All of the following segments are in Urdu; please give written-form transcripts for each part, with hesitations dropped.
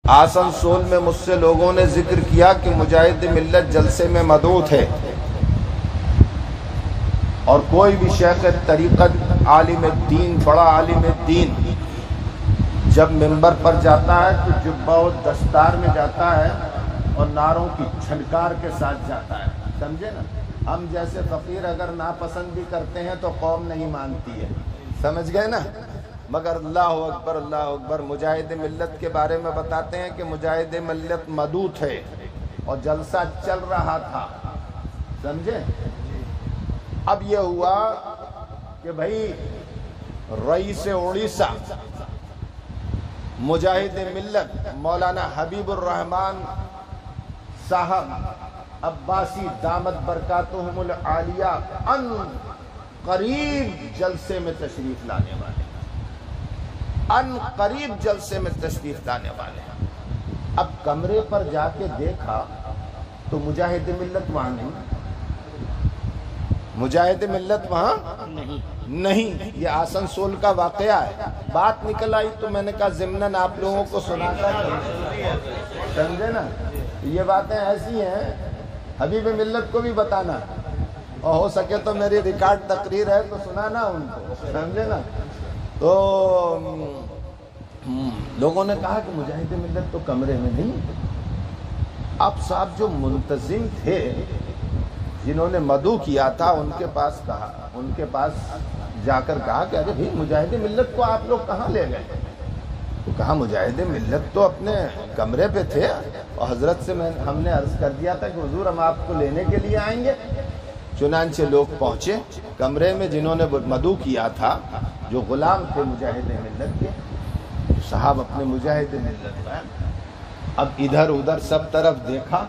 آسنسول میں مجھ سے لوگوں نے ذکر کیا کہ مجاہد ملت جلسے میں مدعو تھے، اور کوئی بھی شیخ طریقت عالم دین، بڑا عالم دین جب منبر پر جاتا ہے تو جبہ و دستار میں جاتا ہے اور نعروں کی چھنکار کے ساتھ جاتا ہے، سمجھے نا؟ ہم جیسے فقیر اگر ناپسند بھی کرتے ہیں تو قوم نہیں مانتی ہے، سمجھ گئے نا؟ مگر اللہ اکبر اللہ اکبر، مجاہد ملت کے بارے میں بتاتے ہیں کہ مجاہد ملت مدعو تھے اور جلسہ چل رہا تھا، سمجھے؟ اب یہ ہوا کہ بھائی رئیس اڑیسہ مجاہد ملت مولانا حبیب الرحمان صاحب عباسی دامت برکاتہم العالیہ ان قریب جلسے میں تشریف لانے والے، ان قریب جلسے میں تشریف لانے والے۔ اب کمرے پر جا کے دیکھا تو مجاہد ملت وہاں نہیں، مجاہد ملت وہاں نہیں۔ یہ آسنسول کا واقعہ ہے، بات نکل آئی تو میں نے کہا ضمناً آپ لوگوں کو سناتا ہے، سمجھے نا؟ یہ باتیں ایسی ہیں حبیب ملت کو بھی بتانا، اور ہو سکے تو میری ریکارڈ تقریر ہے تو سنانا ان کو، سمجھے نا؟ تو لوگوں نے کہا کہ مجاہد ملت تو کمرے میں نہیں۔ اب صاحب جو منتظم تھے جنہوں نے مدعو کیا تھا ان کے پاس کہا، ان کے پاس جا کر کہا کہ ارے بھائی مجاہد ملت کو آپ لوگ کہاں لے گئے؟ تو کہا مجاہد ملت تو اپنے کمرے پہ تھے، اور حضرت سے ہم نے عرض کر دیا تھا کہ حضور ہم آپ کو لینے کے لیے آئیں گے۔ چنانچہ لوگ پہنچے کمرے میں، جنہوں نے مدعو کیا تھا جو غلام تھے مجاہد ملت کے، صاحب اپنے مجاہد ملت پر اب ادھر ادھر سب طرف دیکھا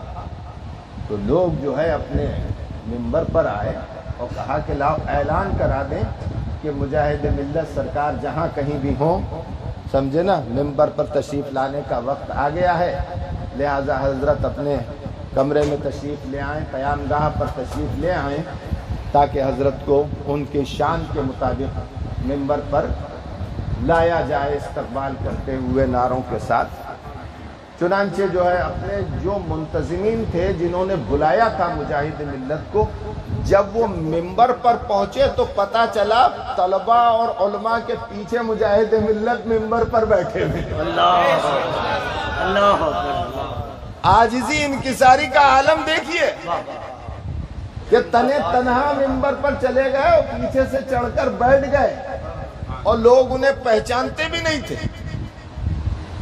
تو لوگ جو ہے اپنے منبر پر آئے اور کہا کہ لاؤ اعلان کرا دیں کہ مجاہد ملت سرکار جہاں کہیں بھی ہوں، سمجھے نا، منبر پر تشریف لانے کا وقت آ گیا ہے، لہذا حضرت اپنے کمرے میں تشریف لے آئیں، قیام گاہ پر تشریف لے آئیں تاکہ حضرت کو ان کے شان کے مطابق منبر پر لایا جائے استقبال کرتے ہوئے نعروں کے ساتھ۔ چنانچہ جو ہے اپنے جو منتظمین تھے جنہوں نے بلایا تھا مجاہد ملت کو، جب وہ منبر پر پہنچے تو پتہ چلا طلبہ اور علماء کے پیچھے مجاہد ملت منبر پر بیٹھے ہوئے۔ اللہ عاجزی انکساری کا عالم دیکھیے کہ تنہا منبر پر چلے گئے اور پیچھے سے چڑھ کر بیٹھ گئے، اور لوگ انہیں پہچانتے بھی نہیں تھے،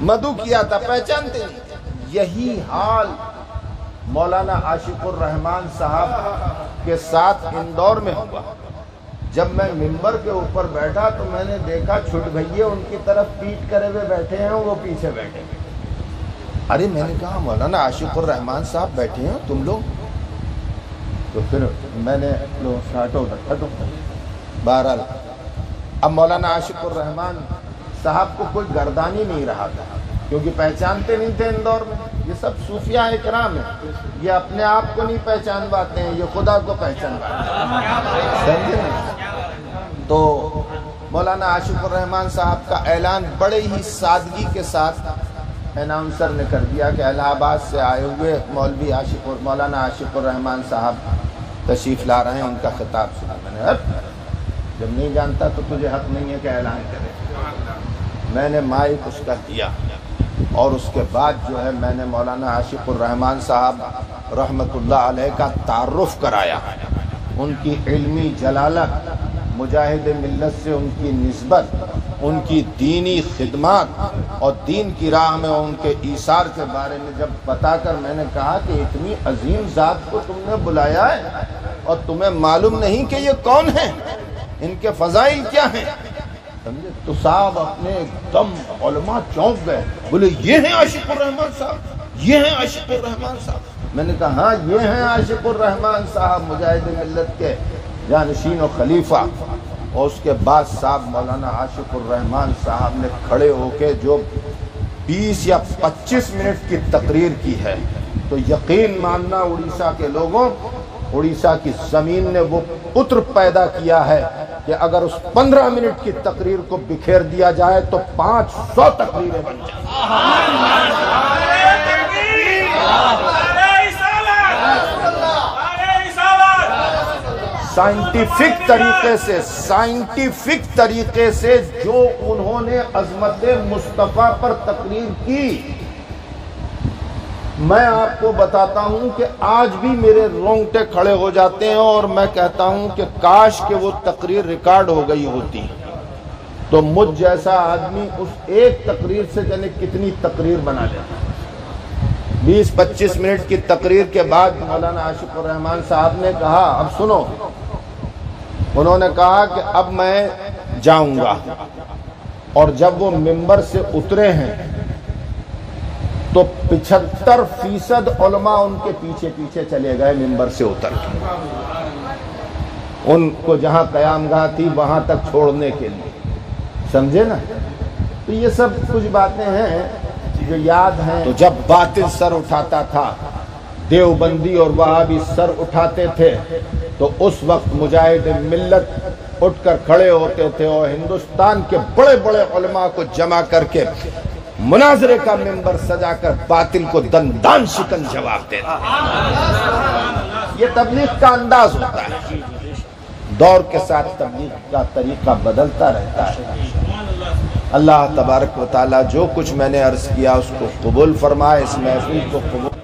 مدعو کیا تھا پہچانتے نہیں تھے۔ یہی حال مولانا عاشق الرحمان صاحب کے ساتھ اندور میں ہوا۔ جب میں منبر کے اوپر بیٹھا تو میں نے دیکھا چھٹ بھئیے ان کی طرف پیٹ کرے ہوئے بیٹھے ہیں، وہ پیچھے بیٹھے ہیں۔ ارے میں نے کہا مولانا عاشق الرحمان صاحب بیٹھے ہیں تم لوگ؟ تو پھر میں نے ہٹو بہرحال اب مولانا عاشق الرحمان صاحب کو کوئی گردانی نہیں رہا تھا، کیونکہ پہچانتے نہیں تھے اندور میں۔ یہ سب صوفیاء اکرام ہیں، یہ اپنے آپ کو نہیں پہچان پاتے ہیں، یہ خدا کو پہچان پاتے ہیں۔ تو مولانا عاشق الرحمان صاحب کا اعلان بڑے ہی سادگی کے ساتھ اناؤنسر نے کر دیا کہ الہ آباد سے آئے ہوئے مولوی مولانا عاشق الرحمان صاحب تشریف لا رہے ہیں، ان کا خطاب سنا۔ میں نے جب نہیں جانتا تو تجھے حق نہیں ہے کہ اعلان کرے۔ میں نے مائک اس کا دیا، اور اس کے بعد جو ہے میں نے مولانا عاشق الرحمان صاحب رحمت اللہ علیہ کا تعارف کرایا، ان کی علمی جلالت، مجاہد ملت سے ان کی نسبت، ان کی دینی خدمات اور دین کی راہ میں ان کے ایثار کے بارے میں جب بتا کر میں نے کہا کہ اتنی عظیم ذات کو تم نے بلایا ہے اور تمہیں معلوم نہیں کہ یہ کون ہیں، ان کے فضائل کیا ہیں، سمجھے؟ تو صاحب اپنے ایک دم علماء چونک گئے، بولے یہ ہیں عاشق الرحمان صاحب، یہ ہیں عاشق الرحمان صاحب۔ میں نے کہا ہاں یہ ہیں عاشق الرحمان صاحب، مجاہد ملت کے جانشین و خلیفہ۔ اور اس کے بعد صاحب مولانا عاشق الرحمان صاحب نے کھڑے ہو کے جو 20 یا 25 منٹ کی تقریر کی ہے، تو یقین ماننا اڑیسہ کے لوگوں، اڑیسہ کی زمین نے وہ پتر پیدا کیا ہے کہ اگر اس 15 منٹ کی تقریر کو بکھیر دیا جائے تو 500 تقریریں بن جائیں۔ سائنٹیفک طریقے سے جو انہوں نے عظمت مصطفیٰ پر تقریر کی، میں آپ کو بتاتا ہوں کہ آج بھی میرے رونگٹے کھڑے ہو جاتے ہیں، اور میں کہتا ہوں کہ کاش کہ وہ تقریر ریکارڈ ہو گئی ہوتی تو مجھ جیسا آدمی اس ایک تقریر سے جانے کتنی تقریر بنا لیتا۔ 20-25 منٹ کی تقریر کے بعد مولانا عاشق الرحمان صاحب نے کہا، اب سنو، انہوں نے کہا کہ اب میں جاؤں گا، اور جب وہ ممبر سے اترے ہیں تو 75% علماء ان کے پیچھے پیچھے چلے گئے ممبر سے اتر کے، ان کو جہاں قیام گاہ تھی وہاں تک چھوڑنے کے لیے، سمجھے نا؟ تو یہ سب کچھ باتیں ہیں جو یاد ہیں۔ تو جب باطل سر اٹھاتا تھا، دیوبندی اور وہابی سر اٹھاتے تھے، تو اس وقت مجاہد ملت اٹھ کر کھڑے ہوتے تھے اور ہندوستان کے بڑے بڑے علماء کو جمع کر کے مناظرے کا ممبر سجا کر باطل کو دندان شکن جواب دیتے۔ یہ تبلیغ کا انداز ہوتا ہے، دور کے ساتھ تبلیغ کا طریقہ بدلتا رہتا ہے۔ اللہ تبارک و تعالی جو کچھ میں نے عرض کیا اس کو قبول فرمائے، اس محفل کو قبول